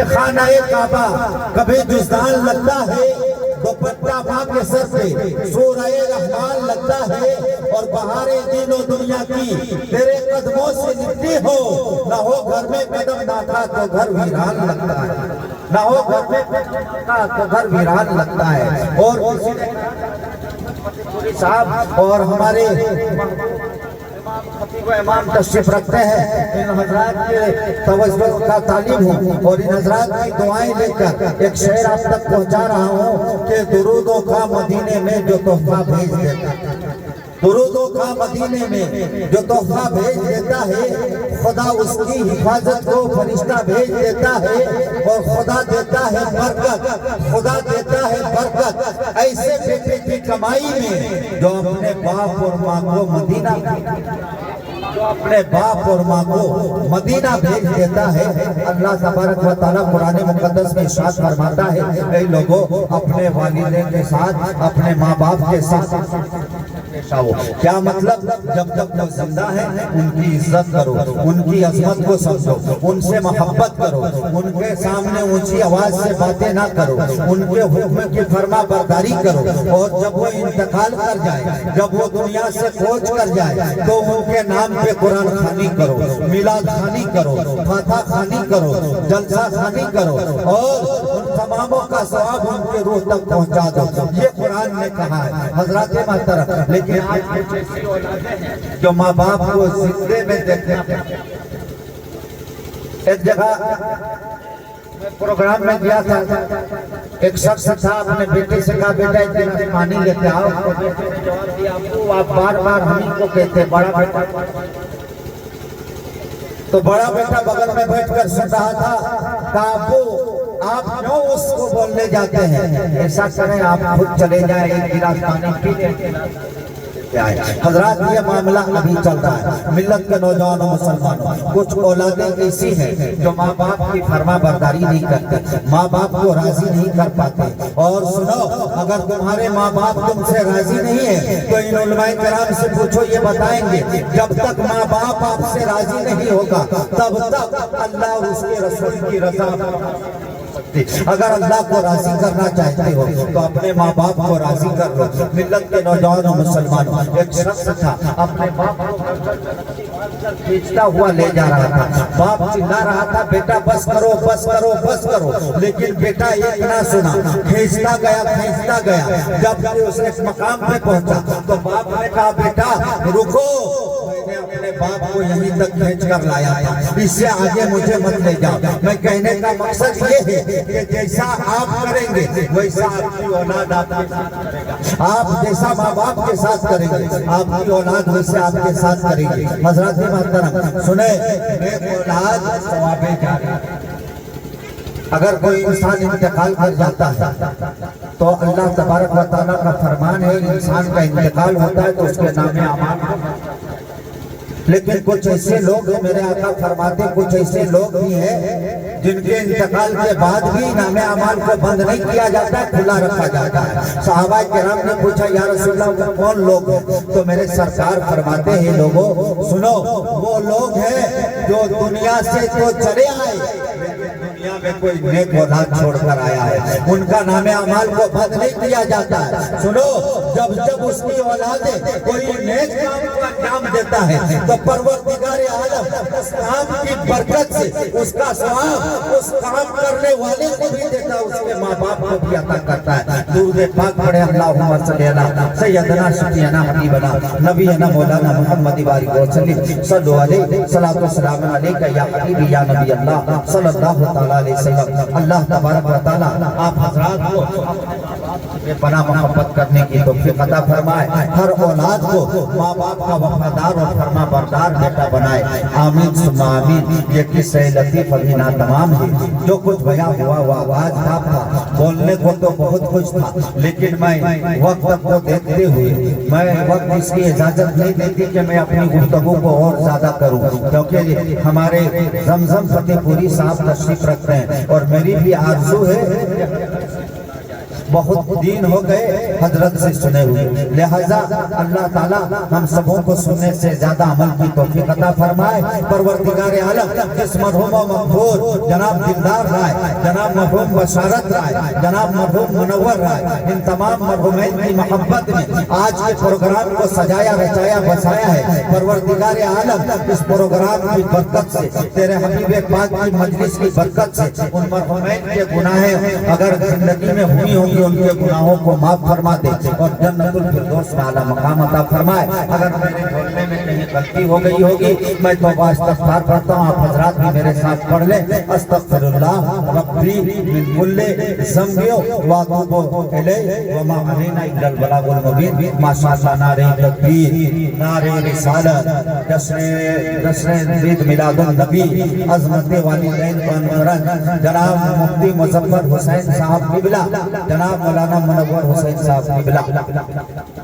خانہ کعبہ کبھی جزدان لگتا ہے، دوپٹہ ماں کے سر پہ سورہ رحمان لگتا ہے، اور بہاریں دین و دنیا کی تیرے قدموں سے نکلی ہو، نہ ہو گھر میں قدم نہ تھا تو گھر ویران لگتا ہے، نہ ہو گھر میں قدم تھا تو گھر ویران لگتا ہے۔ اور صاحب اور ہمارے خطیب و امام تشریف رکھتے ہیں، ان حضرات کے توجہ کا طالب ہوں اور ان حضرات کی دعائیں لے کر ایک شعر آپ تک پہنچا رہا ہوں کہ درودوں کا مدینے میں جو تحفہ بھیج دیتا ہے، درودوں کا مدینے میں جو تحفہ بھیج دیتا ہے، خدا اس کی حفاظت کو فرشتہ بھیج دیتا ہے، اور خدا دیتا ہے برکت، خدا دیتا ہے برکت ایسے بیٹے کی کمائی میں جو اپنے باپ اور ماں کو مدینہ جو اپنے باپ اور ماں کو مدینہ بھیج دیتا ہے۔ اللہ تبارک و تعالیٰ قرآن مقدس میں ارشاد فرماتا ہے، اے لوگوں اپنے والدین کے ساتھ، اپنے ماں باپ کے ساتھ کیا مطلب؟ جب تک وہ زندہ ہے ان کی عزت کرو، ان کی عظمت کو سمجھو، ان سے محبت کرو، ان کے سامنے اونچی آواز سے باتیں نہ کرو، ان کے حکم کی فرما برداری کرو، اور جب وہ انتقال کر جائے، جب وہ دنیا سے کوچ کر جائے تو ان کے نام پہ قرآن خوانی کرو، میلاد خوانی کرو، فاتحہ خوانی کرو، جلسہ خوانی کرو، اور ان تماموں کا ثواب ان کے روح تک پہنچا دو۔ یہ قرآن نے کہا ہے حضرات محترم۔ لیکن آج کچھ ایسی اولادیں ہیں جو ماں باپ کو زندے میں دیکھتے ہیں۔ ایک جگہ میں پروگرام میں گیا تھا، ایک شخص تھا، اپنے بیٹے سے کہا بیٹا اتنا پانی لیتے آؤ، تو بیٹے نے جواب دیا ابو آپ بار بار ہمیں کو کہتے بڑا بیٹا، تو بڑا بیٹا بغل میں بیٹھ کر سن رہا تھا، کہا ابو آپ کیوں اس کو بولنے جاتے ہیں، ایسا کریں آپ خود چلے جائیں ایک گلاس پانی پیتے آئے۔ حضرات یہ معاملہ ابھی چل رہا ہے ملت کے نوجوانوں مسلمانوں، کچھ اولادیں ایسی ہیں جو ماں باپ کی فرما برداری نہیں کرتے، ماں باپ کو راضی نہیں کر پاتے۔ اور سنو، اگر تمہارے ماں باپ تم سے راضی نہیں ہے تو ان علماء کرام سے پوچھو، یہ بتائیں گے جب تک ماں باپ آپ سے راضی نہیں ہوگا تب تک اللہ اور اس کے رسول کی رضا۔ اگر اللہ کو راضی کرنا چاہتے ہو تو اپنے ماں باپ کو راضی کر لو۔ ملت کے نوجوانوں مسلمانوں، ایک شخص تھا اپنے باپ کو کھینچتا ہوا لے جا رہا تھا، باپ چلا رہا تھا بیٹا بس کرو بس کرو بس کرو، لیکن بیٹا ایک نہ سنا، کھینچتا گیا۔ جب اس ایک مقام پہ پہنچا تو باپ نے کہا بیٹا رکو، اپنے باپ کو یہیں تک کھینچ کر لایا تھا، اس سے آگے مجھے مت لے جاؤ۔ میں کہنے کا مقصد یہ ہے کہ جیسا آپ کریں گے ویسا آپ کی اولاد آپ کے ساتھ کرے گا، آپ جیسا ماں باپ کے ساتھ کریں گے آپ کی اولاد ویسے آپ کے ساتھ کریں گے۔ حضرات محترم سنیں، نیک اولاد ثواب جاری۔ اگر کوئی انسان انتقال کر جاتا ہے تو اللہ تبارک و تعالیٰ کا فرمان ہے انسان کا انتقال ہوتا ہے تو اس کے نام اعمال، لیکن کچھ ایسے لوگ ہیں میرے آقا فرماتے کچھ ایسے لوگ بھی ہیں جن کے انتقال کے بعد بھی نام اعمال کو بند نہیں کیا جاتا ہے، کھلا رکھا جاتا ہے۔ صحابہ کرام نے پوچھا یا رسول اللہ کون لوگ ہیں؟ تو میرے سرکار فرماتے ہیں لوگوں سنو، وہ لوگ ہیں جو دنیا سے تو چلے آئے دنیا میں کوئی نیک اولاد چھوڑ کر آیا ہے، ان کا نام اعمال کو بند نہیں کیا جاتا ہے۔ سنو، جب اس کی اولادیں کوئی نیک کام کو انجام دیتا ہے تو پروردگار عالم اس کام کی برکت سے اس کا ثواب اس کام کرنے والے کو بھی دیتا ہے، اس کے ماں باپ کو بھی عطا کرتا ہے۔ درود پاک پڑھے اللہم صلی علی سیدنا شفیعنا حبیبنا نبینا مولانا محمد بارک وسلم صلو علیہ صلاۃ و سلام علیکہ یا حبیبی یا نبی اللہ صلی اللہ تعالی علیہ وسلم۔ اللہ تبارک و تعالی آپ حضرات کو پناہ محبت کرنے کی توفیق عطا فرمائے، ہر اولاد کو ماں باپ کا وفادار اور فرما بردار بیٹا بنائے، آمین ثم آمین۔ یہ قصہ لطیف ابھی نہ تمام ہے، جو کچھ بیان ہوا وہ آواز تھا، بولنے کو تو بہت کچھ تھا، لیکن میں وقت کو دیکھتے ہوئے میں وقت اس کی اجازت نہیں دیتی کہ میں اپنی گفتگو کو اور زیادہ کروں، کیونکہ ہمارے زمزم فتح پوری صاحب تشریف رکھتے ہیں اور میری بھی آرزو ہے بہت دین ہو گئے حضرت سے سنے ہوئے، لہذا اللہ تعالیٰ ہم سبوں کو سننے سے زیادہ عمل کی توفیق عطا فرمائے۔ پروردگار عالم جس مرحوم و مغفور جناب دلدار رائے، جناب مرحوم بشارت رائے، جناب مرحوم منور رائے، ان تمام مرحومین کی محبت میں آج کے پروگرام کو سجایا رچایا بسایا ہے، پروردگار عالم اس پروگرام کی برکت سے، تیرے حبیب پاک کی مجلس کی برکت سے ان مرحومین کے گناہیں اگر زندگی میں ہوئی ہوں گی ان کے گناہوں کو معاف فرما دے اور جنت الفردوس میں اعلیٰ مقام عطا فرمائے۔ اگر میرے بولنے میں کہیں غلطی ہو گئی ہوگی میں توبہ استغفار کرتا ہوں، آپ حضرات بھی میرے ساتھ پڑھ لیں۔ استغفر اللہ ربی من کل ذنب واتوب الیہ وما علینا الا البلاغ المبین۔ ماشاءاللہ نعرہ تکبیر، نعرہ رسالت، جشن عید میلاد النبی، عظمت والدین و انوران جناب مفتی مظفر حسین صاحب قبلہ، جناب مولانا منور حسین صاحب قبلہ۔